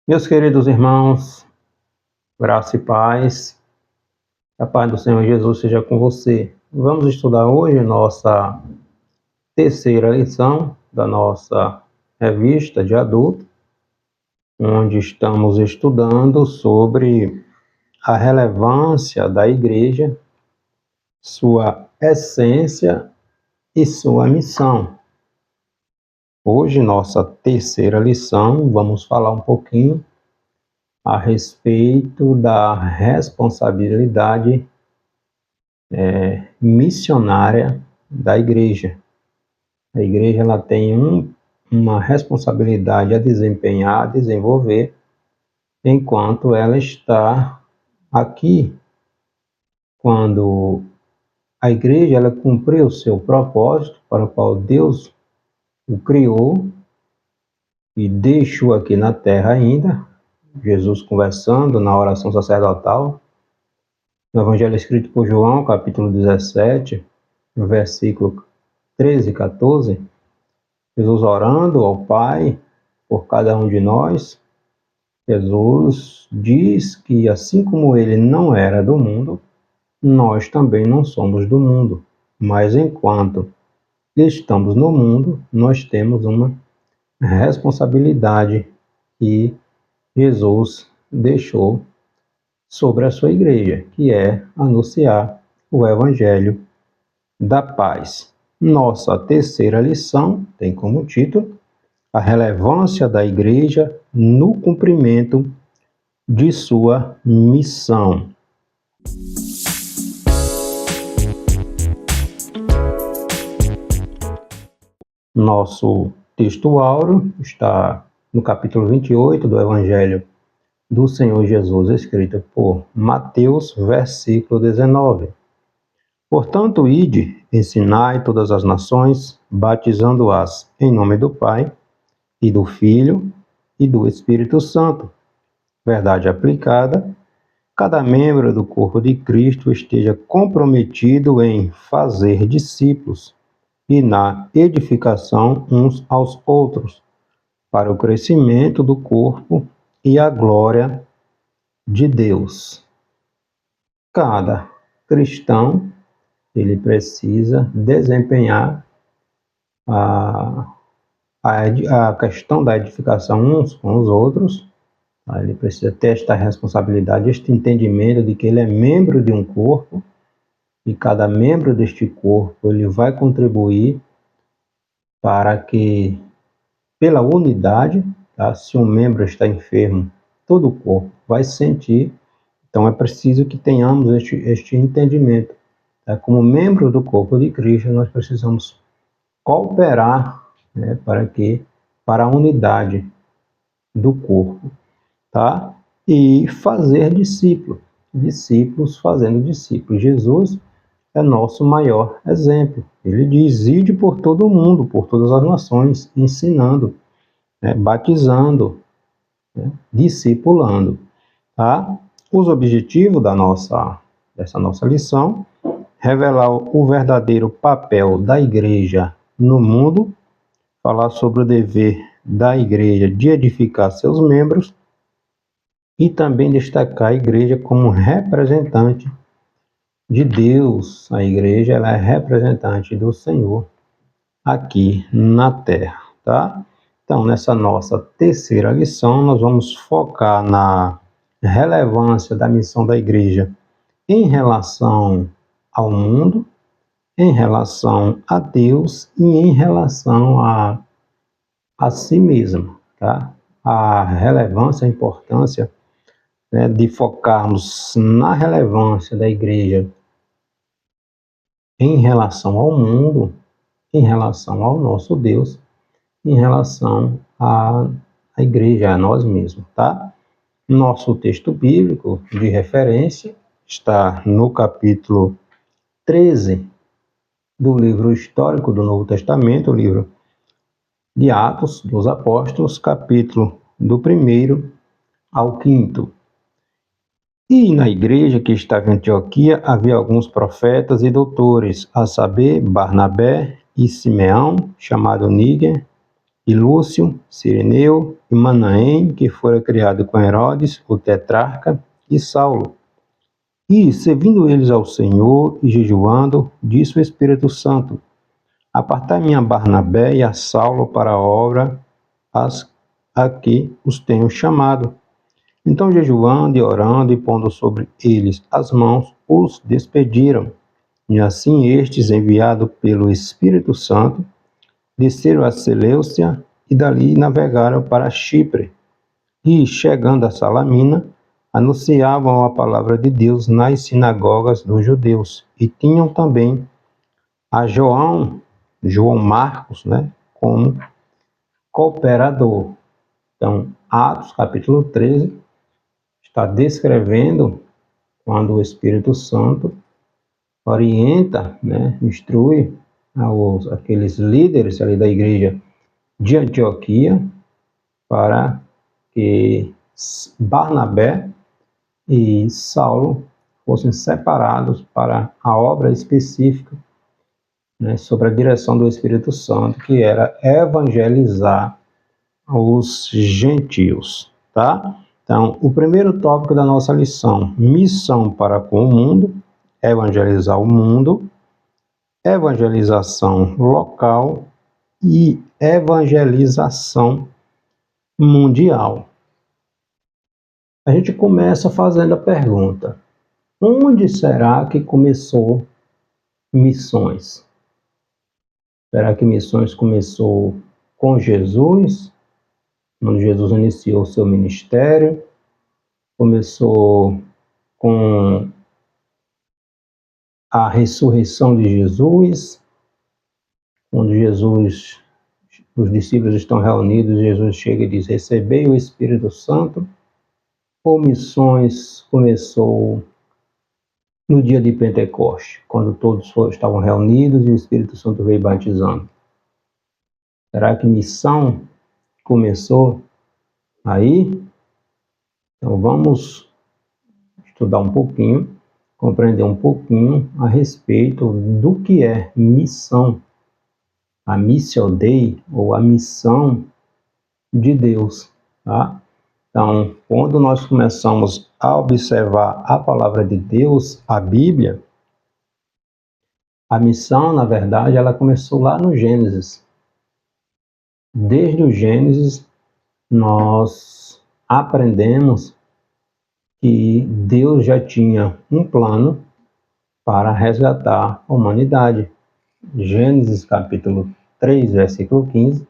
Meus queridos irmãos, graça e paz, a paz do Senhor Jesus seja com você. Vamos estudar hoje a nossa terceira lição da nossa revista de adulto, onde estamos estudando sobre a relevância da igreja, sua essência e sua missão. Hoje, nossa terceira lição, vamos falar um pouquinho a respeito da responsabilidade missionária da igreja. A igreja ela tem uma responsabilidade a desempenhar, a desenvolver, enquanto ela está aqui. Quando a igreja ela cumpriu o seu propósito para o qual Deus o criou e deixou aqui na terra ainda, Jesus conversando na oração sacerdotal, no Evangelho escrito por João, capítulo 17, no versículo 13 e 14, Jesus orando ao Pai por cada um de nós. Jesus diz que assim como ele não era do mundo, nós também não somos do mundo, mas enquanto estamos no mundo, nós temos uma responsabilidade que Jesus deixou sobre a sua igreja, que é anunciar o Evangelho da paz. Nossa terceira lição tem como título a relevância da igreja no cumprimento de sua missão. Nosso texto áureo está no capítulo 28 do Evangelho do Senhor Jesus, escrito por Mateus, versículo 19. Portanto, ide, ensinai todas as nações, batizando-as em nome do Pai, e do Filho, e do Espírito Santo. Verdade aplicada, cada membro do corpo de Cristo esteja comprometido em fazer discípulos e na edificação uns aos outros, para o crescimento do corpo e a glória de Deus. Cada cristão ele precisa desempenhar a questão da edificação uns com os outros. Ele precisa ter esta responsabilidade, este entendimento de que ele é membro de um corpo e cada membro deste corpo ele vai contribuir para que, pela unidade, tá? Se um membro está enfermo, todo o corpo vai sentir. Então é preciso que tenhamos este entendimento. Tá? Como membro do corpo de Cristo, nós precisamos cooperar, né, para a unidade do corpo, tá? E fazer discípulos fazendo discípulos. Jesus é nosso maior exemplo. Ele diz: ide por todo o mundo, por todas as nações, ensinando, né, batizando, né, discipulando, tá? Os objetivos dessa nossa lição: revelar o verdadeiro papel da igreja no mundo, falar sobre o dever da igreja de edificar seus membros e também destacar a igreja como representante de Deus. A igreja ela é representante do Senhor aqui na terra, tá? Então, nessa nossa terceira lição, nós vamos focar na relevância da missão da igreja em relação ao mundo, em relação a Deus e em relação a si mesmo, tá? A relevância, a importância, né, de focarmos na relevância da igreja em relação ao mundo, em relação ao nosso Deus, em relação à igreja, a nós mesmos, tá? Nosso texto bíblico de referência está no capítulo 13 do livro histórico do Novo Testamento, o livro de Atos dos Apóstolos, capítulo do 1º ao 5º. E na igreja que estava em Antioquia havia alguns profetas e doutores, a saber, Barnabé e Simeão, chamado Níger, e Lúcio, Cireneu e Manaém, que fora criado com Herodes, o tetrarca, e Saulo. E, servindo eles ao Senhor e jejuando, disse o Espírito Santo: Apartai-me a Barnabé e a Saulo para a obra a que os tenho chamado. Então, jejuando e orando e pondo sobre eles as mãos, os despediram. E assim estes, enviados pelo Espírito Santo, desceram a Seleucia e dali navegaram para Chipre. E, chegando a Salamina, anunciavam a palavra de Deus nas sinagogas dos judeus. E tinham também a João Marcos, como cooperador. Então, Atos capítulo 13 está descrevendo quando o Espírito Santo orienta, instrui aqueles líderes ali da igreja de Antioquia para que Barnabé e Saulo fossem separados para a obra específica, sobre a direção do Espírito Santo, que era evangelizar os gentios, tá? Então, o primeiro tópico da nossa lição: missão para com o mundo, evangelizar o mundo, evangelização local e evangelização mundial. A gente começa fazendo a pergunta: onde será que começou missões? Será que missões começou com Jesus, quando Jesus iniciou seu ministério? Começou com a ressurreição de Jesus, quando os discípulos estão reunidos, Jesus chega e diz: recebei o Espírito Santo? Ou missões começou no dia de Pentecoste, quando todos estavam reunidos e o Espírito Santo veio batizando? Será que missão começou aí? Então vamos estudar um pouquinho, compreender um pouquinho a respeito do que é missão, a Missio Dei, ou a missão de Deus, tá? Então, quando nós começamos a observar a palavra de Deus, a Bíblia, a missão, na verdade, ela começou lá no Gênesis. Desde o Gênesis, nós aprendemos que Deus já tinha um plano para resgatar a humanidade. Gênesis capítulo 3, versículo 15,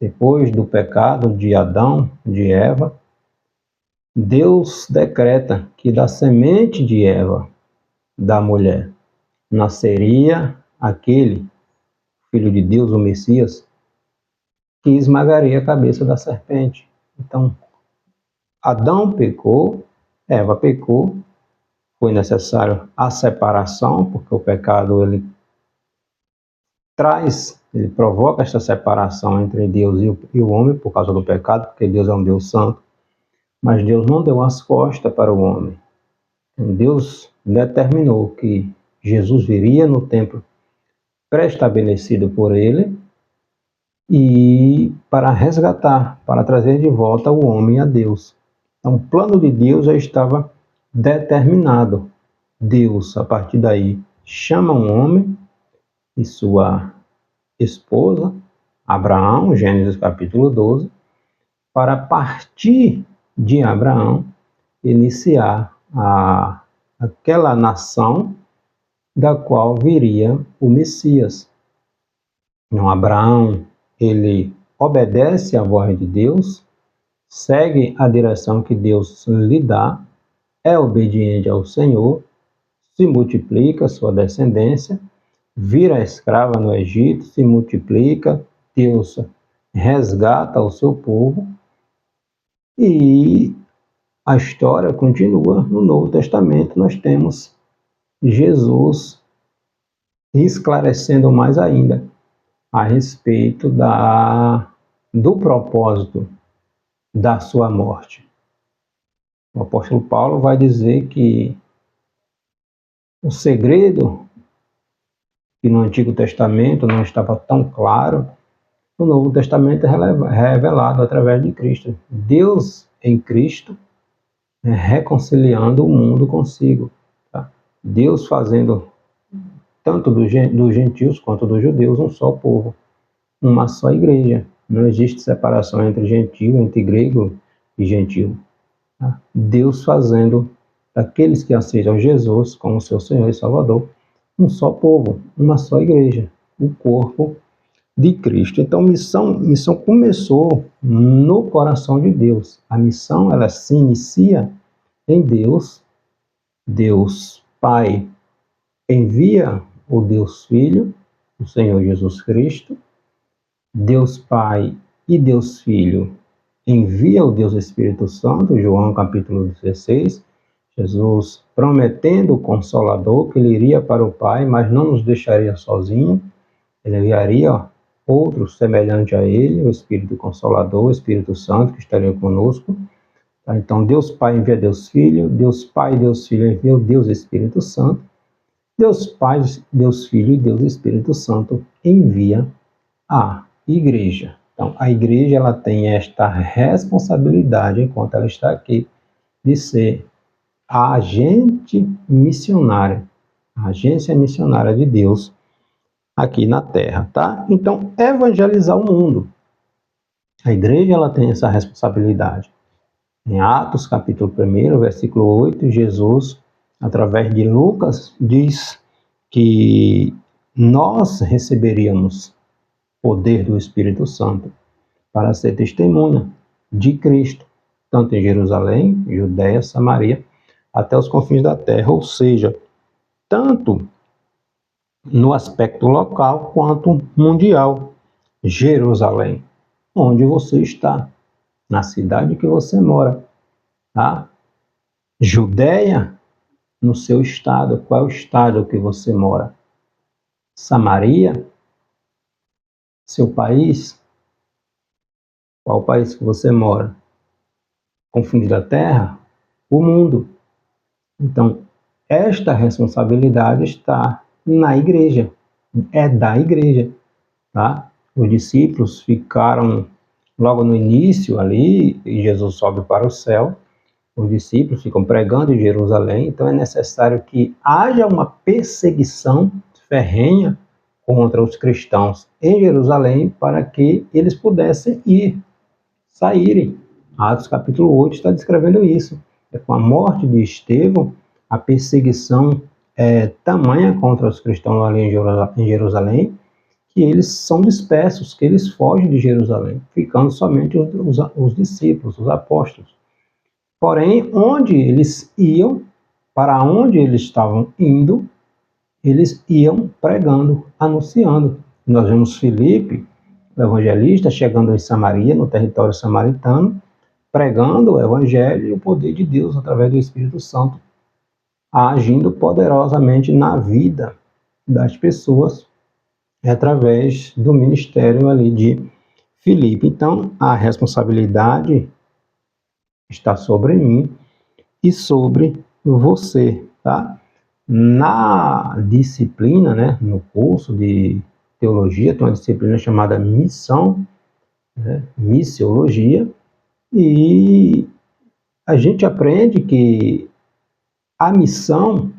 depois do pecado de Adão, de Eva, Deus decreta que da semente de Eva, da mulher, nasceria aquele Filho de Deus, o Messias, que esmagaria a cabeça da serpente. Então, Adão pecou, Eva pecou, foi necessário a separação, porque o pecado ele provoca esta separação entre Deus e o homem por causa do pecado, porque Deus é um Deus santo, mas Deus não deu as costas para o homem. Deus determinou que Jesus viria no tempo pré-estabelecido por ele e para resgatar, para trazer de volta o homem a Deus. Então, o plano de Deus já estava determinado. Deus, a partir daí, chama um homem e sua esposa, Abraão, Gênesis capítulo 12, para partir de Abraão iniciar aquela nação da qual viria o Messias. Então, Abraão, ele obedece à voz de Deus, segue a direção que Deus lhe dá, é obediente ao Senhor, se multiplica sua descendência, vira escrava no Egito, se multiplica, Deus resgata o seu povo e a história continua. No Novo Testamento nós temos Jesus esclarecendo mais ainda a respeito do propósito da sua morte. O apóstolo Paulo vai dizer que o segredo que no Antigo Testamento não estava tão claro o Novo Testamento é revelado através de Cristo. Deus em Cristo reconciliando o mundo consigo. Tá? Deus fazendo tanto dos gentios quanto dos judeus um só povo, uma só igreja. Não existe separação entre gentio, entre grego e gentio. Tá? Deus fazendo daqueles que aceitam Jesus como seu Senhor e Salvador um só povo, uma só igreja, o corpo de Cristo. Então, missão começou no coração de Deus. A missão, ela se inicia em Deus. Deus Pai envia o Deus Filho, o Senhor Jesus Cristo. Deus Pai e Deus Filho envia o Deus Espírito Santo, João capítulo 16, Jesus prometendo o Consolador que ele iria para o Pai, mas não nos deixaria sozinho, ele enviaria outro semelhante a ele, o Espírito Consolador, o Espírito Santo, que estaria conosco. Então, Deus Pai envia Deus Filho, Deus Pai e Deus Filho envia o Deus Espírito Santo, Deus Pai, Deus Filho e Deus Espírito Santo envia a igreja. Então, a igreja ela tem esta responsabilidade, enquanto ela está aqui, de ser a agente missionária, a agência missionária de Deus aqui na Terra, tá? Então, evangelizar o mundo. A igreja ela tem essa responsabilidade. Em Atos, capítulo 1, versículo 8, Jesus, através de Lucas, diz que nós receberíamos poder do Espírito Santo para ser testemunha de Cristo, tanto em Jerusalém, Judéia, Samaria, até os confins da terra, ou seja, tanto no aspecto local quanto mundial. Jerusalém, onde você está, na cidade que você mora, tá? Judéia, no seu estado, qual é o estado que você mora? Samaria, seu país, qual o país que você mora? Confins da terra, o mundo. Então, esta responsabilidade está na igreja, é da igreja, tá? Os discípulos ficaram logo no início ali, e Jesus sobe para o céu, os discípulos ficam pregando em Jerusalém, então é necessário que haja uma perseguição ferrenha contra os cristãos em Jerusalém para que eles pudessem saírem. Atos capítulo 8 está descrevendo isso. É com a morte de Estevão, a perseguição é tamanha contra os cristãos ali em Jerusalém, que eles são dispersos, que eles fogem de Jerusalém, ficando somente os discípulos, os apóstolos. Porém, onde eles iam, para onde eles estavam indo, eles iam pregando, anunciando. Nós vemos Filipe, o evangelista, chegando em Samaria, no território samaritano, pregando o evangelho e o poder de Deus através do Espírito Santo, agindo poderosamente na vida das pessoas através do ministério ali de Filipe. Então, a responsabilidade está sobre mim e sobre você, tá? Na disciplina, né, no curso de teologia, tem uma disciplina chamada missão, né, missiologia, e a gente aprende que a missão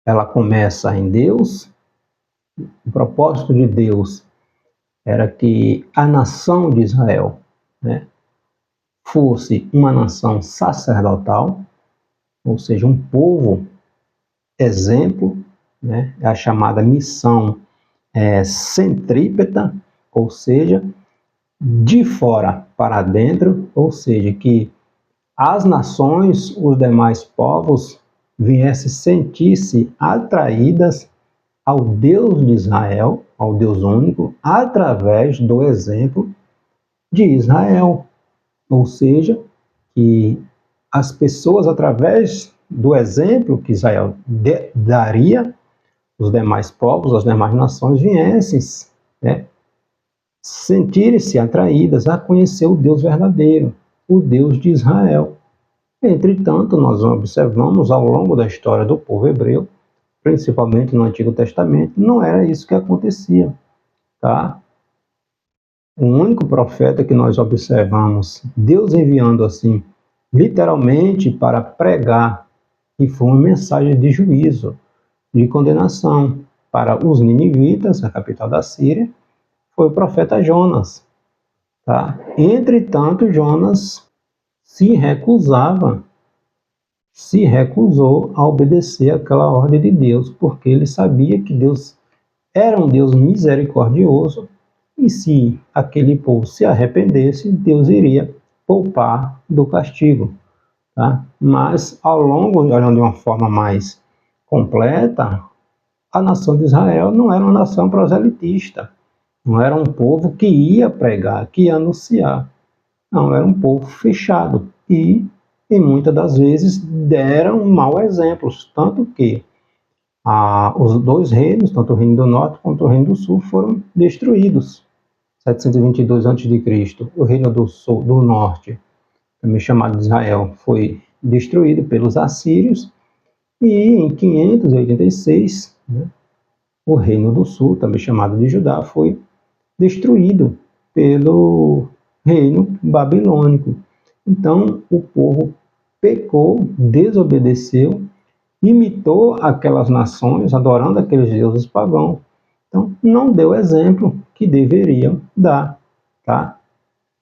ela começa em Deus. O propósito de Deus era que a nação de Israel, né, fosse uma nação sacerdotal, ou seja, um povo exemplo, né, é a chamada missão centrípeta, ou seja, de fora para dentro, ou seja, que as nações, os demais povos, viessem sentir-se atraídas ao Deus de Israel, ao Deus único, através do exemplo de Israel. Ou seja, que as pessoas, através do exemplo que Israel daria, os demais povos, as demais nações, viessem, né, sentirem-se atraídas a conhecer o Deus verdadeiro, o Deus de Israel. Entretanto, nós observamos ao longo da história do povo hebreu, principalmente no Antigo Testamento, não era isso que acontecia, tá? O único profeta que nós observamos Deus enviando assim, literalmente para pregar, e foi uma mensagem de juízo, de condenação para os ninivitas, a capital da Síria, foi o profeta Jonas. Tá? Entretanto, Jonas se recusou a obedecer àquela ordem de Deus, porque ele sabia que Deus era um Deus misericordioso e se aquele povo se arrependesse, Deus iria poupar do castigo. Tá? Mas, ao longo, olhando de uma forma mais completa, a nação de Israel não era uma nação proselitista, não era um povo que ia pregar, que ia anunciar. Não, era um povo fechado e muitas das vezes deram mau exemplos, tanto que os dois reinos, tanto o reino do norte quanto o reino do sul, foram destruídos. 722 a.C., o reino do sul, do norte, também chamado de Israel, foi destruído pelos assírios, e em 586, né, o reino do sul, também chamado de Judá, foi destruído pelo reino babilônico. Então, o povo pecou, desobedeceu, imitou aquelas nações, adorando aqueles deuses pagãos. Então, não deu o exemplo que deveriam dar. Tá?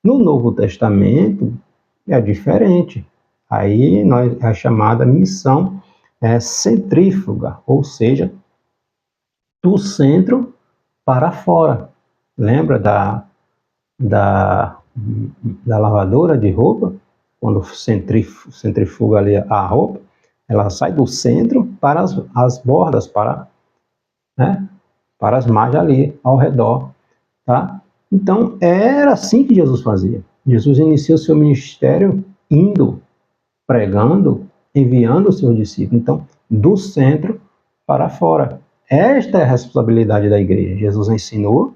No Novo Testamento, é diferente. Aí é a chamada missão centrífuga, ou seja, do centro para fora. Lembra da lavadora de roupa? Quando centrifuga ali a roupa, ela sai do centro para as bordas, né, para as margens ali ao redor. Tá? Então, era assim que Jesus fazia. Jesus iniciou seu ministério indo, pregando, enviando os seus discípulos. Então, do centro para fora. Esta é a responsabilidade da igreja. Jesus ensinou,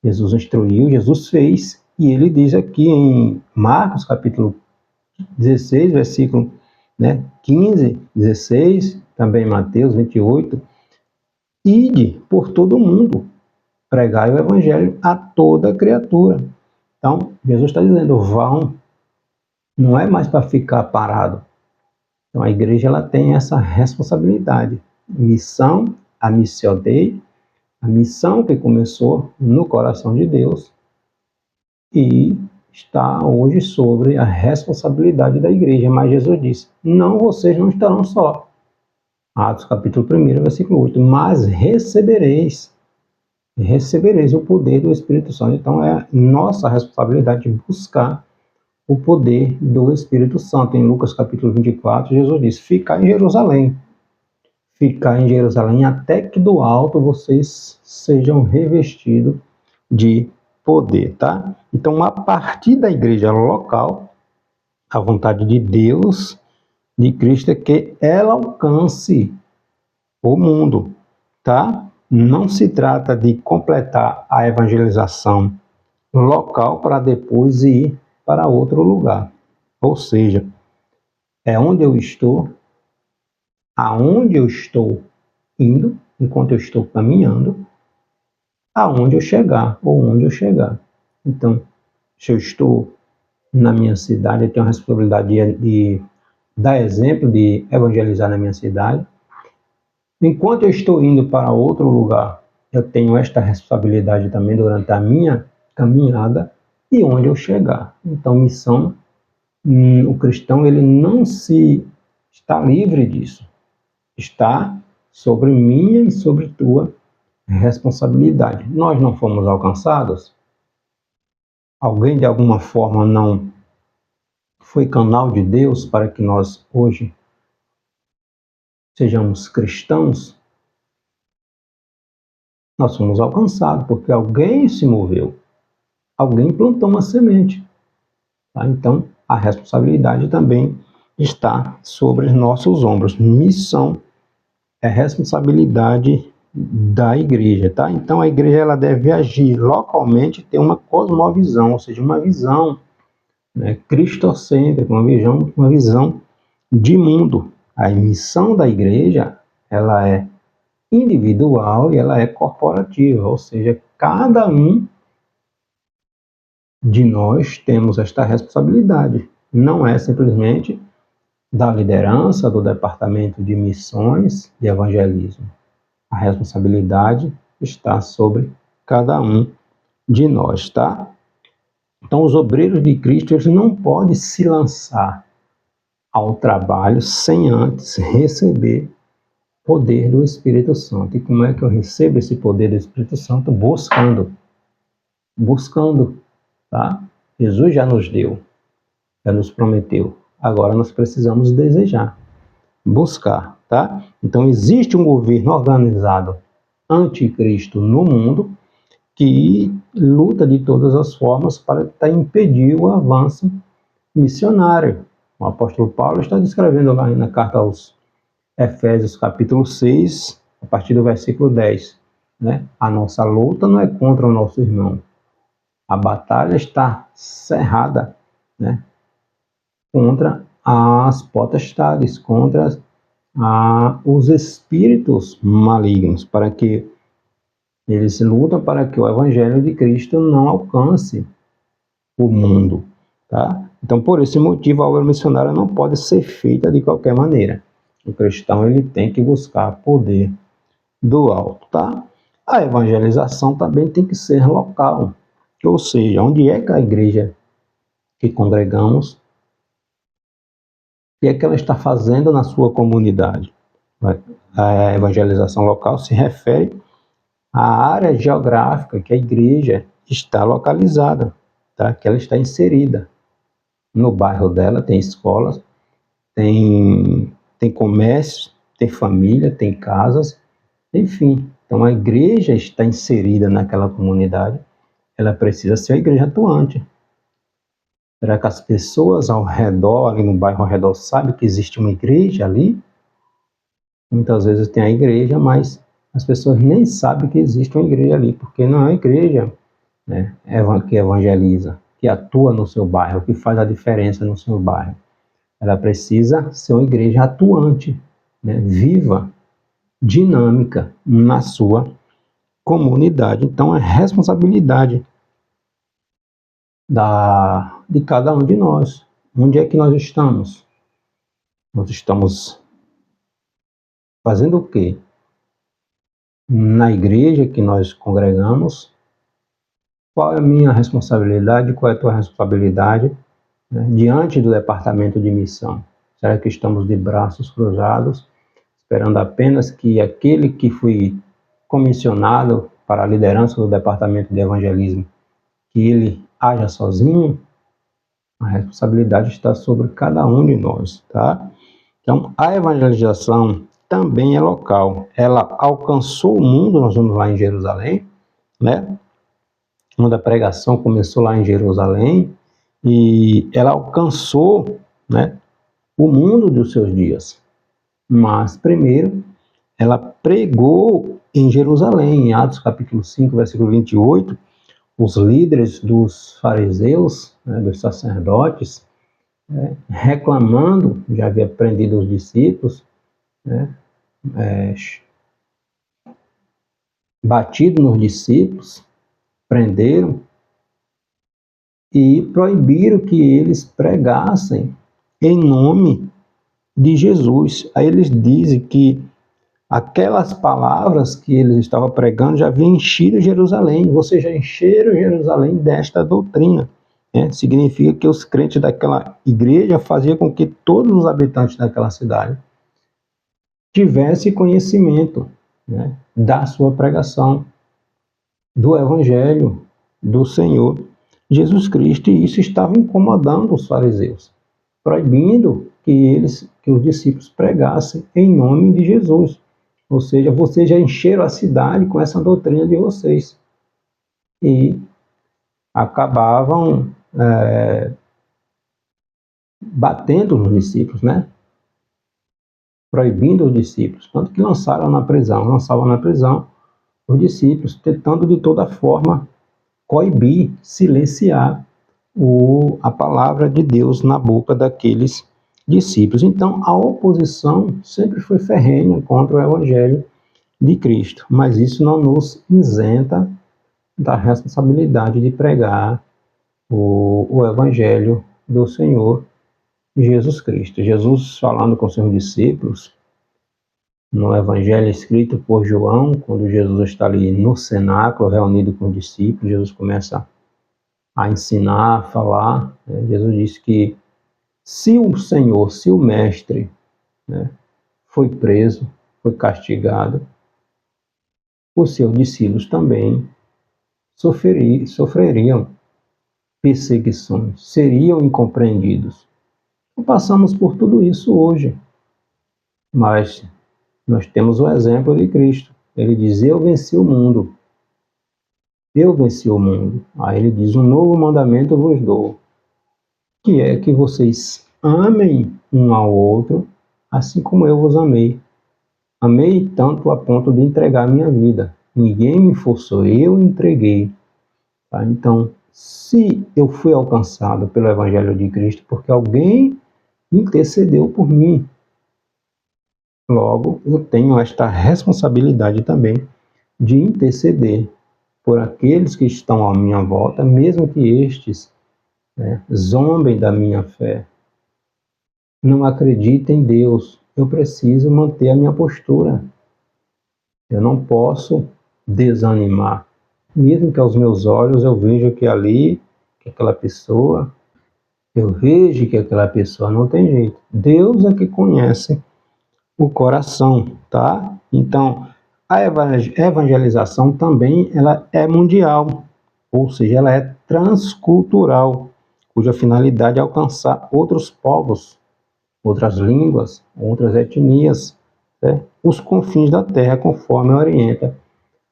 Jesus instruiu, Jesus fez, e ele diz aqui em Marcos, capítulo 16, versículo 15, 16, também Mateus 28, ide por todo o mundo, pregai o evangelho a toda criatura. Então, Jesus está dizendo, vão, não é mais para ficar parado. Então, a igreja ela tem essa responsabilidade. Missão, a missio Dei, a missão que começou no coração de Deus e está hoje sobre a responsabilidade da igreja. Mas Jesus disse, não, vocês não estarão só. Atos capítulo 1, versículo 8, mas recebereis o poder do Espírito Santo. Então é nossa responsabilidade de buscar o poder do Espírito Santo. Em Lucas capítulo 24, Jesus diz, ficai em Jerusalém até que do alto vocês sejam revestidos de poder, tá? Então, a partir da igreja local, a vontade de Deus, de Cristo, é que ela alcance o mundo, tá? Não se trata de completar a evangelização local para depois ir para outro lugar. Ou seja, é onde eu estou, aonde eu estou indo, enquanto eu estou caminhando, aonde eu chegar ou onde eu chegar. Então, se eu estou na minha cidade, eu tenho a responsabilidade de dar exemplo, de evangelizar na minha cidade. Enquanto eu estou indo para outro lugar, eu tenho esta responsabilidade também durante a minha caminhada e onde eu chegar. Então, missão, o cristão ele não se está livre disso. Está sobre minha e sobre tua responsabilidade. Nós não fomos alcançados? Alguém de alguma forma não foi canal de Deus para que nós hoje sejamos cristãos? Nós fomos alcançados porque alguém se moveu, alguém plantou uma semente. Tá? Então, a responsabilidade também está sobre os nossos ombros. Missão é responsabilidade da igreja, tá? Então, a igreja ela deve agir localmente, ter uma cosmovisão, ou seja, uma visão cristocêntrica, uma visão de mundo. A missão da igreja ela é individual e ela é corporativa, ou seja, cada um de nós temos esta responsabilidade. Não é simplesmente da liderança do departamento de missões de evangelismo. A responsabilidade está sobre cada um de nós, tá? Então, os obreiros de Cristo, eles não podem se lançar ao trabalho sem antes receber poder do Espírito Santo. E como é que eu recebo esse poder do Espírito Santo? Buscando, tá? Jesus já nos deu, já nos prometeu. Agora nós precisamos desejar, buscar, tá? Então existe um governo organizado anticristo no mundo que luta de todas as formas para impedir o avanço missionário. O apóstolo Paulo está descrevendo lá na carta aos Efésios capítulo 6, a partir do versículo 10. Né? A nossa luta não é contra o nosso irmão. A batalha está cerrada, né? Contra as potestades, contra os espíritos malignos, para que eles lutam para que o evangelho de Cristo não alcance o mundo. Tá? Então, por esse motivo, a obra missionária não pode ser feita de qualquer maneira. O cristão ele tem que buscar poder do alto. Tá? A evangelização também tem que ser local. Ou seja, onde é que a igreja que congregamos, o que é que ela está fazendo na sua comunidade? A evangelização local se refere à área geográfica que a igreja está localizada, tá? Que ela está inserida. No bairro dela tem escolas, tem comércio, tem família, tem casas, enfim. Então a igreja está inserida naquela comunidade, ela precisa ser a igreja atuante. Será que as pessoas ao redor, ali no bairro ao redor, sabem que existe uma igreja ali? Muitas vezes tem a igreja, mas as pessoas nem sabem que existe uma igreja ali, porque não é a igreja, né, que evangeliza, que atua no seu bairro, que faz a diferença no seu bairro. Ela precisa ser uma igreja atuante, né, viva, dinâmica na sua comunidade. Então, é responsabilidade de cada um de nós. Onde é que nós estamos? Nós estamos fazendo o quê? Na igreja que nós congregamos, qual é a minha responsabilidade, qual é a tua responsabilidade, né, diante do departamento de missão? Será que estamos de braços cruzados, esperando apenas que aquele que foi comissionado para a liderança do departamento de evangelismo, que ele haja sozinho? A responsabilidade está sobre cada um de nós, tá? Então, a evangelização também é local. Ela alcançou o mundo, nós vamos lá em Jerusalém, né? Quando a pregação começou lá em Jerusalém, e ela alcançou, né, o mundo dos seus dias. Mas, primeiro, ela pregou em Jerusalém, em Atos capítulo 5, versículo 28, os líderes dos fariseus, né, dos sacerdotes, reclamando, já havia prendido os discípulos, né, batido nos discípulos, prenderam e proibiram que eles pregassem em nome de Jesus. Aí eles dizem que aquelas palavras que eles estavam pregando já haviam enchido Jerusalém. Vocês já encheram Jerusalém desta doutrina. Né? Significa que os crentes daquela igreja faziam com que todos os habitantes daquela cidade tivessem conhecimento, né, da sua pregação, do Evangelho do Senhor Jesus Cristo, e isso estava incomodando os fariseus, proibindo que os discípulos pregassem em nome de Jesus. Ou seja, vocês já encheram a cidade com essa doutrina de vocês. E acabavam batendo nos discípulos, né? Proibindo os discípulos, tanto que lançavam na prisão os discípulos, tentando de toda forma coibir, silenciar a palavra de Deus na boca daqueles discípulos. Então, a oposição sempre foi ferrenha contra o Evangelho de Cristo, mas isso não nos isenta da responsabilidade de pregar o Evangelho do Senhor Jesus Cristo. Jesus falando com seus discípulos, no Evangelho escrito por João, quando Jesus está ali no cenáculo, reunido com os discípulos, Jesus começa a ensinar, a falar. Jesus disse que se o Senhor, se o Mestre, né, foi preso, foi castigado, os seus discípulos também sofreriam perseguições, seriam incompreendidos. Passamos por tudo isso hoje, mas nós temos o exemplo de Cristo. Ele diz: eu venci o mundo. Eu venci o mundo. Aí ele diz: um novo mandamento vos dou, que é que vocês amem um ao outro, assim como eu vos amei. Amei tanto a ponto de entregar minha vida. Ninguém me forçou, eu entreguei. Tá? Então, se eu fui alcançado pelo Evangelho de Cristo, porque alguém intercedeu por mim, logo eu tenho esta responsabilidade também de interceder por aqueles que estão à minha volta, mesmo que estes, zombem da minha fé, não acreditem em Deus. Eu preciso manter a minha postura. Eu não posso desanimar. Mesmo que aos meus olhos eu veja que ali, que aquela pessoa, eu vejo que aquela pessoa não tem jeito. Deus é que conhece o coração, tá? Então, a evangelização também ela é mundial, ou seja, ela é transcultural, cuja finalidade é alcançar outros povos, outras línguas, outras etnias, né? Os confins da terra, conforme orienta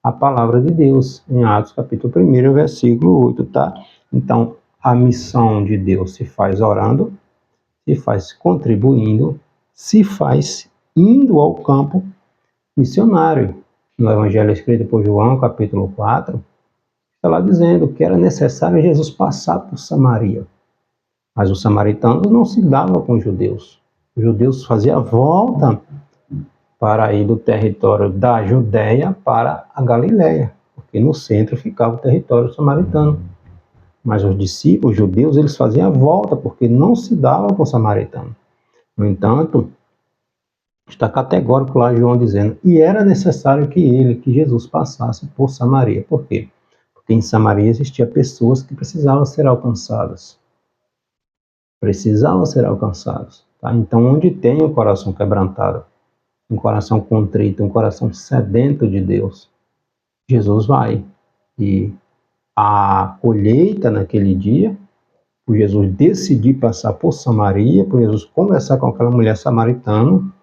a palavra de Deus, em Atos capítulo 1, versículo 8, tá? Então, a missão de Deus se faz orando, se faz contribuindo, se faz indo ao campo missionário. No Evangelho escrito por João, capítulo 4, está lá dizendo que era necessário Jesus passar por Samaria. Mas os samaritanos não se davam com os judeus. Os judeus faziam a volta para ir do território da Judéia para a Galiléia, porque no centro ficava o território samaritano. Mas os discípulos os judeus, eles faziam a volta, porque não se davam com o samaritano. No entanto, está categórico lá João dizendo, e era necessário que Jesus passasse por Samaria. Por quê? Porque em Samaria existiam pessoas que precisavam ser alcançadas. Precisavam ser alcançadas. Tá? Então, onde tem o coração quebrantado, um coração contrito, um coração sedento de Deus, Jesus vai. E a colheita naquele dia, por Jesus decidir passar por Samaria, por Jesus conversar com aquela mulher samaritana,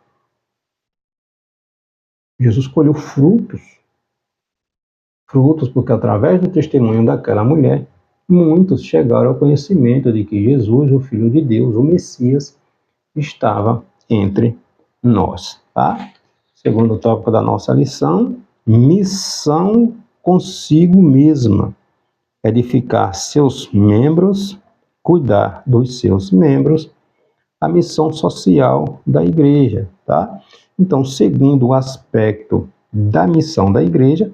Jesus colheu frutos, porque através do testemunho daquela mulher, muitos chegaram ao conhecimento de que Jesus, o Filho de Deus, o Messias, estava entre nós. Tá? Segundo tópico da nossa lição, missão consigo mesma, edificar seus membros, cuidar dos seus membros, a missão social da igreja, tá? Então, segundo o aspecto da missão da igreja,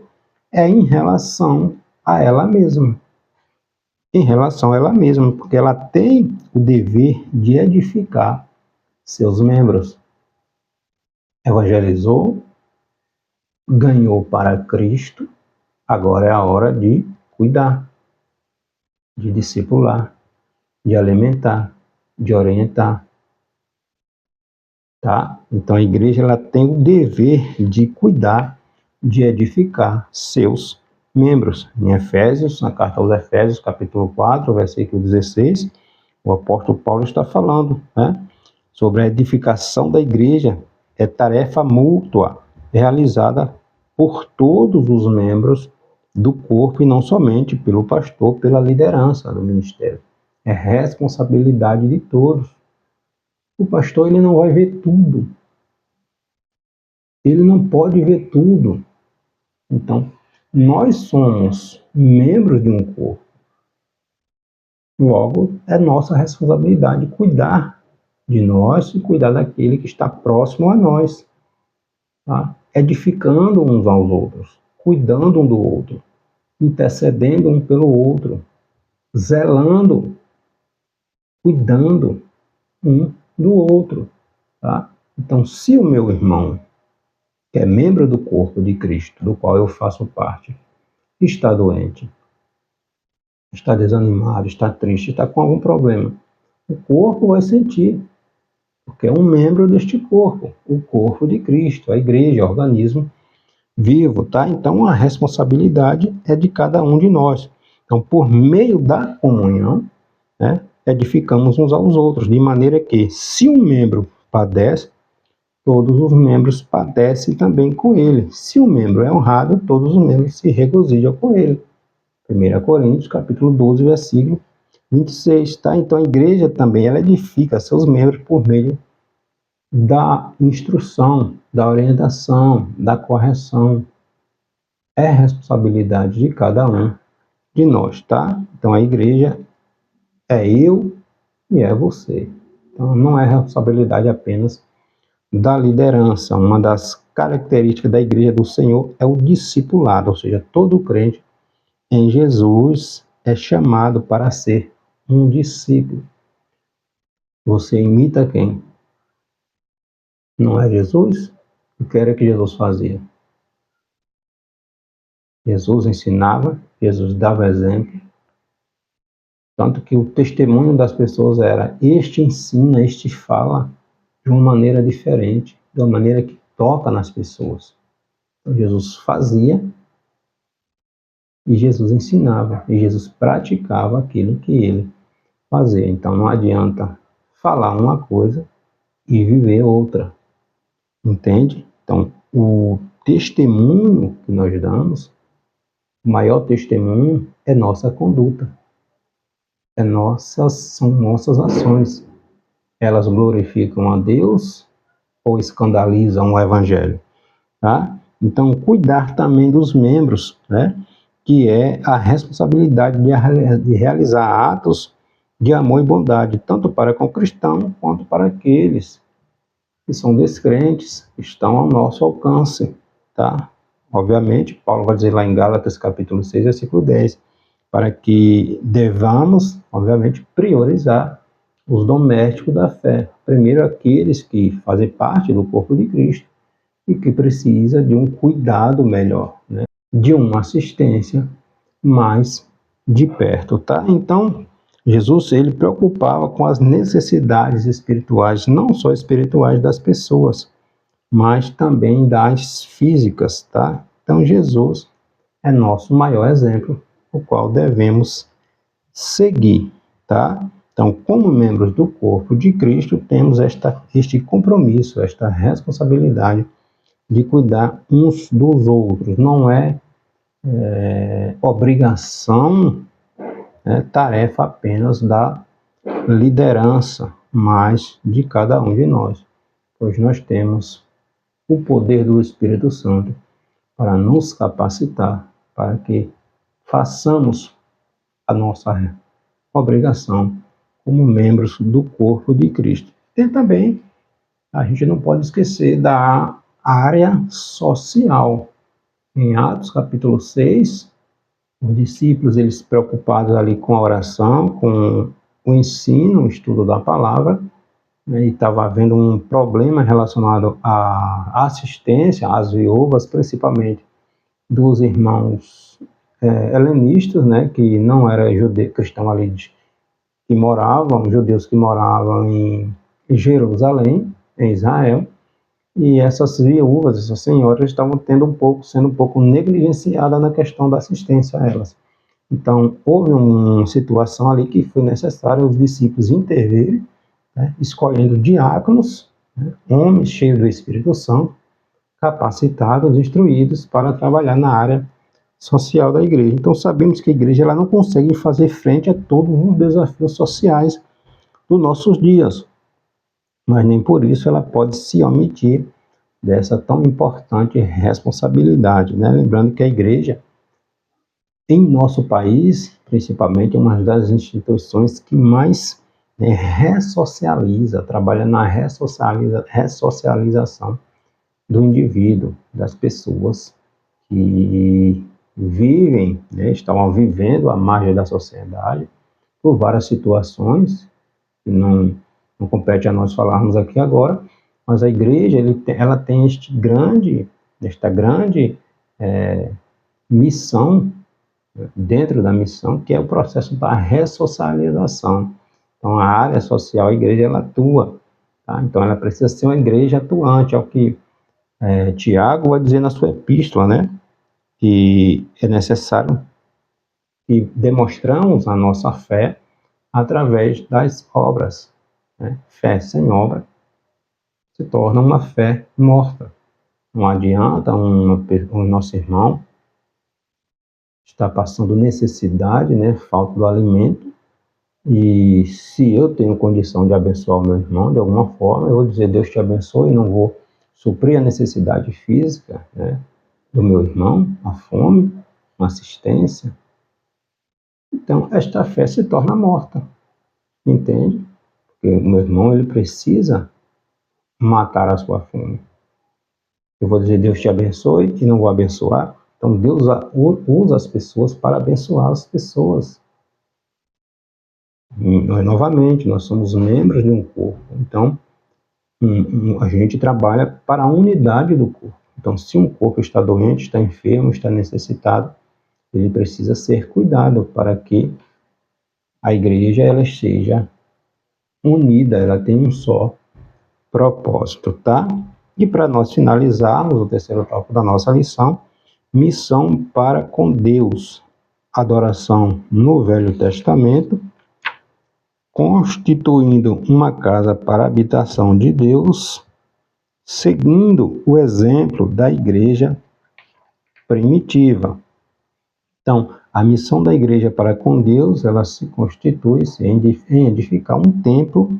é em relação a ela mesma. Em relação a ela mesma, porque ela tem o dever de edificar seus membros. Evangelizou, ganhou para Cristo, agora é a hora de cuidar, de discipular, de alimentar, de orientar. Tá? Então a igreja ela tem o dever de cuidar, de edificar seus membros. Em Efésios, na carta aos Efésios, capítulo 4, versículo 16, o apóstolo Paulo está falando, né, sobre a edificação da igreja. É tarefa mútua, realizada por todos os membros do corpo e não somente pelo pastor, pela liderança do ministério. É responsabilidade de todos. O pastor ele não vai ver tudo. Ele não pode ver tudo. Então, nós somos membros de um corpo. Logo, é nossa responsabilidade cuidar de nós e cuidar daquele que está próximo a nós. Tá? Edificando uns aos outros, cuidando um do outro, intercedendo um pelo outro. zelando, cuidando um do outro, tá? Então, se o meu irmão, que é membro do corpo de Cristo, do qual eu faço parte, está doente, está desanimado, está triste, está com algum problema, o corpo vai sentir, porque é um membro deste corpo, o corpo de Cristo, a igreja, o organismo vivo, tá? Então a responsabilidade é de cada um de nós. Então, por meio da comunhão, né, edificamos uns aos outros, de maneira que, se um membro padece, todos os membros padecem também com ele. Se um membro é honrado, todos os membros se regozijam com ele. 1 Coríntios, capítulo 12, versículo 26, tá? Então a igreja também, ela edifica seus membros por meio da instrução, da orientação, da correção. É responsabilidade de cada um de nós, tá? Então a igreja é eu e é você. Então não é responsabilidade apenas da liderança. Uma das características da igreja do Senhor é o discipulado, ou seja, todo crente em Jesus é chamado para ser um discípulo. Você imita quem? Não é Jesus? O que era que Jesus fazia? Jesus ensinava, Jesus dava exemplo, tanto que o testemunho das pessoas era: este ensina, este fala de uma maneira diferente, de uma maneira que toca nas pessoas. Então, Jesus fazia e Jesus ensinava, e Jesus praticava aquilo que ele fazia. Então não adianta falar uma coisa e viver outra, entende? Então o testemunho que nós damos, o maior testemunho é nossa conduta, são nossas ações. Elas glorificam a Deus ou escandalizam o Evangelho, tá? Então, cuidar também dos membros, né? Que é a responsabilidade de realizar atos de amor e bondade, tanto para com o cristão quanto para aqueles que são descrentes, que estão ao nosso alcance, tá? Obviamente, Paulo vai dizer lá em Gálatas capítulo 6, versículo 10, para que devamos, obviamente, priorizar os domésticos da fé. Primeiro, aqueles que fazem parte do corpo de Cristo e que precisa de um cuidado melhor, né? De uma assistência mais de perto, tá? Então, Jesus, ele preocupava com as necessidades espirituais, não só espirituais das pessoas, mas também das físicas, tá? Então, Jesus é nosso maior exemplo, o qual devemos seguir, tá? Então, como membros do corpo de Cristo, temos este compromisso, esta responsabilidade de cuidar uns dos outros. Não é obrigação, tarefa apenas da liderança, mas de cada um de nós, pois nós temos o poder do Espírito Santo para nos capacitar, para que façamos a nossa obrigação como membros do corpo de Cristo. E também, a gente não pode esquecer da área social. Em Atos capítulo 6, os discípulos, eles preocupados ali com a oração, com o ensino, o estudo da palavra, né, e estava havendo um problema relacionado à assistência às viúvas, principalmente dos irmãos helenistas, né, que não eram cristãos ali, judeus que moravam em Jerusalém, em Israel, e essas viúvas, essas senhoras, estavam sendo um pouco negligenciadas na questão da assistência a elas. Então, houve uma situação ali que foi necessário os discípulos intervirem, né, escolhendo diáconos, né, homens cheios do Espírito Santo, capacitados, instruídos para trabalhar na área social da igreja. Então, sabemos que a igreja ela não consegue fazer frente a todos os desafios sociais dos nossos dias, mas nem por isso ela pode se omitir dessa tão importante responsabilidade, né? Lembrando que a igreja, em nosso país, principalmente, é uma das instituições que mais, né, ressocializa, trabalha na ressocialização do indivíduo, das pessoas que vivem, né, estão vivendo à margem da sociedade, por várias situações, que não compete a nós falarmos aqui agora, mas a igreja ela tem esta grande missão, dentro da missão, que é o processo da ressocialização. Então, a área social, a igreja, ela atua. Tá? Então, ela precisa ser uma igreja atuante, é o que Tiago vai dizer na sua epístola, né? Que é necessário que demonstramos a nossa fé através das obras. Né? Fé sem obra se torna uma fé morta. Não adianta o nosso irmão estar passando necessidade, né? Falta do alimento, e se eu tenho condição de abençoar o meu irmão de alguma forma, eu vou dizer Deus te abençoe e não vou suprir a necessidade física, né, do meu irmão, a fome, a assistência. Então, esta fé se torna morta, entende? Porque o meu irmão, ele precisa matar a sua fome. Eu vou dizer Deus te abençoe e não vou abençoar. Então, Deus usa as pessoas para abençoar as pessoas. Novamente, nós somos membros de um corpo, então a gente trabalha para a unidade do corpo. Então, se um corpo está doente, está enfermo, está necessitado, ele precisa ser cuidado para que a igreja ela seja unida, ela tem um só propósito, tá? E para nós finalizarmos o terceiro tópico da nossa lição, missão para com Deus, adoração no Velho Testamento, constituindo uma casa para a habitação de Deus, seguindo o exemplo da igreja primitiva. Então, a missão da igreja para com Deus, ela se constitui em edificar um templo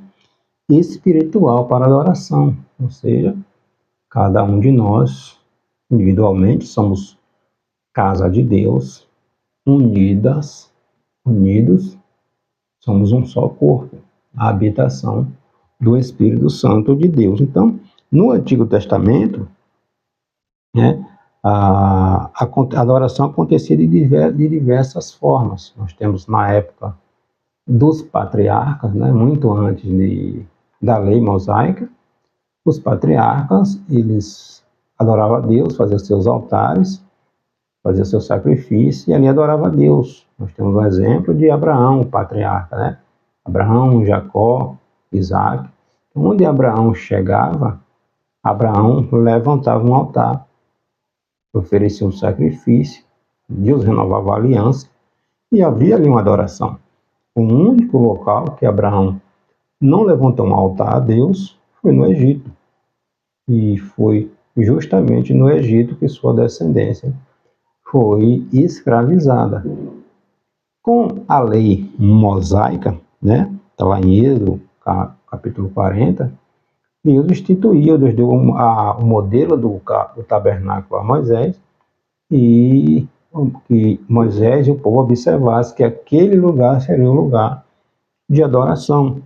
espiritual para adoração, ou seja, cada um de nós, individualmente, somos casa de Deus, unidos, somos um só corpo, a habitação do Espírito Santo de Deus. Então, no Antigo Testamento, né, a adoração acontecia de diversas formas. Nós temos na época dos patriarcas, né, muito antes da lei mosaica, os patriarcas, eles adoravam a Deus, faziam seus altares, faziam seu sacrifício e ali adorava a Deus. Nós temos um exemplo de Abraão, o patriarca, né? Abraão, Jacó, Isaac. Onde Abraão chegava, Abraão levantava um altar, oferecia um sacrifício, Deus renovava a aliança e havia ali uma adoração. O único local que Abraão não levantou um altar a Deus foi no Egito. E foi justamente no Egito que sua descendência foi escravizada. Com a lei mosaica, né, está lá em Êxodo, capítulo 40, Deus instituiu, Deus deu o modelo do tabernáculo a Moisés, e que Moisés e o povo observassem que aquele lugar seria o lugar de adoração.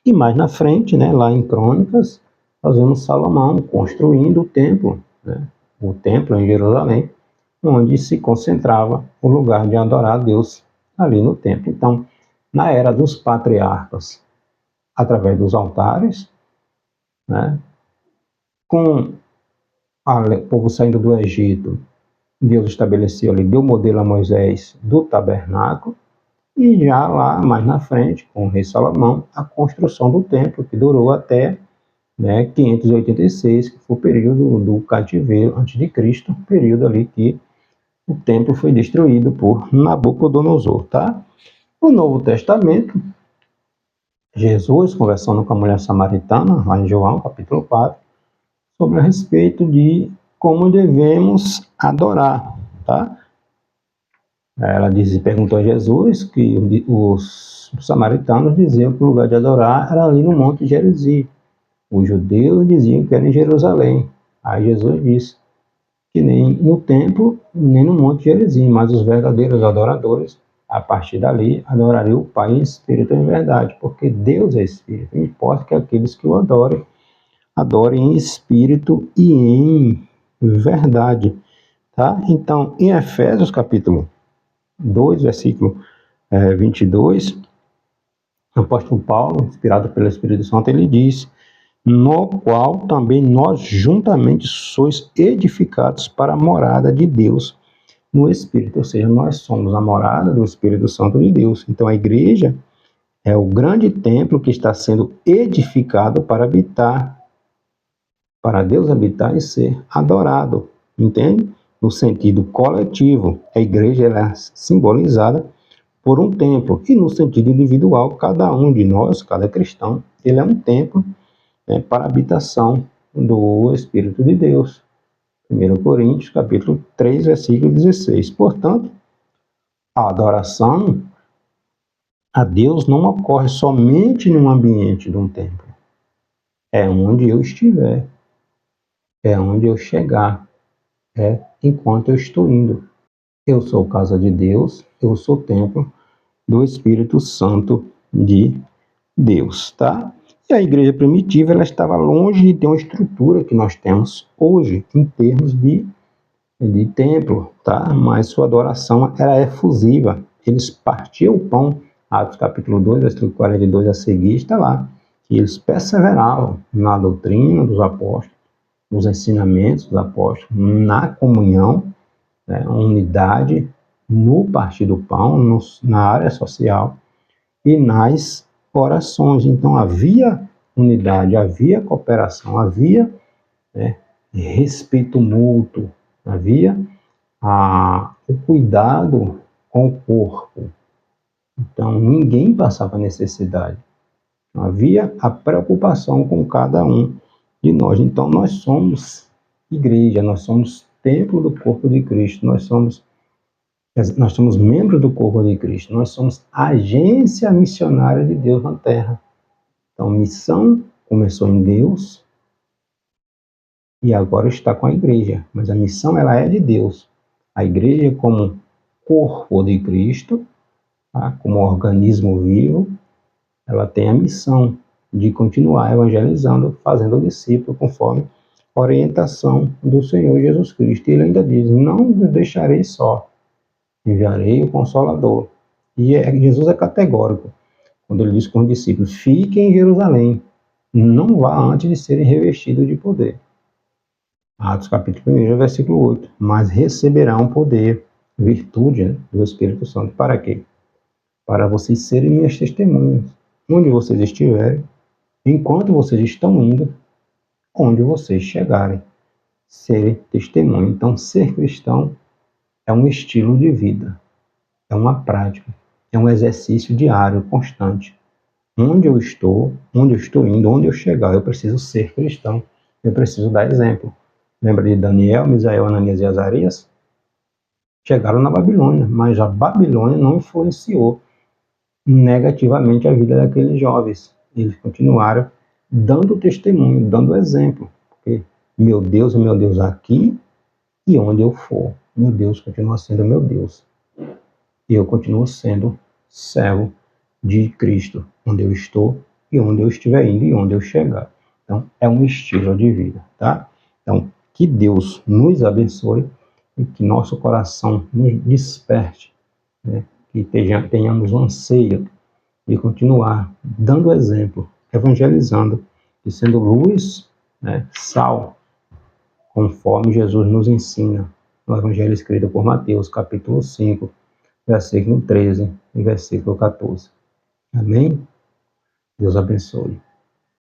E mais na frente, né, lá em Crônicas, nós vemos Salomão construindo o templo, né, o templo em Jerusalém, onde se concentrava o lugar de adorar a Deus ali no templo. Então, na era dos patriarcas, através dos altares, né, com o povo saindo do Egito, Deus estabeleceu ali, deu modelo a Moisés do tabernáculo, e já lá mais na frente, com o rei Salomão, a construção do templo, que durou até 586, que foi o período do cativeiro antes de Cristo, período ali que o templo foi destruído por Nabucodonosor, tá? No Novo Testamento, Jesus, conversando com a mulher samaritana, lá em João, capítulo 4, sobre a respeito de como devemos adorar, tá? Ela perguntou a Jesus que os samaritanos diziam que o lugar de adorar era ali no Monte Gerizim. Os judeus diziam que era em Jerusalém. Aí Jesus disse que nem no templo, nem no Monte Gerizim, mas os verdadeiros adoradores, a partir dali, adorariam o Pai em espírito e em verdade, porque Deus é espírito. Não importa que aqueles que o adorem em espírito e em verdade. Tá? Então, em Efésios capítulo 2, versículo 22, o apóstolo Paulo, inspirado pelo Espírito Santo, ele diz: no qual também nós juntamente sois edificados para a morada de Deus no Espírito. Ou seja, nós somos a morada do Espírito Santo de Deus. Então a igreja é o grande templo que está sendo edificado para habitar, para Deus habitar e ser adorado, entende? No sentido coletivo, a igreja ela é simbolizada por um templo, e no sentido individual, cada um de nós, cada cristão, ele é um templo, né, para a habitação do Espírito de Deus. 1 Coríntios, capítulo 3, versículo 16. Portanto, a adoração a Deus não ocorre somente no ambiente de um templo. É onde eu estiver, é onde eu chegar, é enquanto eu estou indo. Eu sou casa de Deus, eu sou templo do Espírito Santo de Deus, tá? E a igreja primitiva, ela estava longe de ter uma estrutura que nós temos hoje, em termos de templo, tá? Mas sua adoração era efusiva. Eles partiam o pão, Atos capítulo 2, versículo 42 a seguir, está lá, que eles perseveravam na doutrina dos apóstolos, nos ensinamentos dos apóstolos, na comunhão, né, unidade, no partir do pão, na área social e nas orações. Então havia unidade, havia cooperação, havia, né, respeito mútuo, havia o cuidado com o corpo. Então ninguém passava necessidade. Havia a preocupação com cada um de nós. Então nós somos igreja, nós somos templo do corpo de Cristo, nós somos membros do corpo de Cristo, nós somos agência missionária de Deus na terra. Então missão começou em Deus e agora está com a igreja, mas a missão ela é de Deus. A igreja como corpo de Cristo, tá? Como organismo vivo, ela tem a missão de continuar evangelizando, fazendo discípulo conforme a orientação do Senhor Jesus Cristo. E ele ainda diz: não vos deixarei só, enviarei o Consolador. E Jesus é categórico quando ele diz com os discípulos: fiquem em Jerusalém, não vá antes de serem revestidos de poder. Atos capítulo 1, versículo 8. Mas receberão poder, virtude, né, do Espírito Santo. Para quê? Para vocês serem minhas testemunhas, onde vocês estiverem, enquanto vocês estão indo, onde vocês chegarem, serem testemunhas. Então, ser cristão é um estilo de vida, é uma prática, é um exercício diário, constante. Onde eu estou indo, onde eu chegar, eu preciso ser cristão, eu preciso dar exemplo. Lembra de Daniel, Misael, Ananias e Azarias? Chegaram na Babilônia, mas a Babilônia não influenciou negativamente a vida daqueles jovens. Eles continuaram dando testemunho, dando exemplo. Porque meu Deus é meu Deus aqui e onde eu for. Meu Deus continua sendo meu Deus. E eu continuo sendo servo de Cristo, onde eu estou e onde eu estiver indo e onde eu chegar. Então, é um estilo de vida, tá? Então, que Deus nos abençoe e que nosso coração nos desperte, né? Que tenhamos um anseio de continuar dando exemplo, evangelizando e sendo luz, né, sal, conforme Jesus nos ensina no Evangelho escrito por Mateus, capítulo 5, versículo 13 e versículo 14. Amém? Deus abençoe.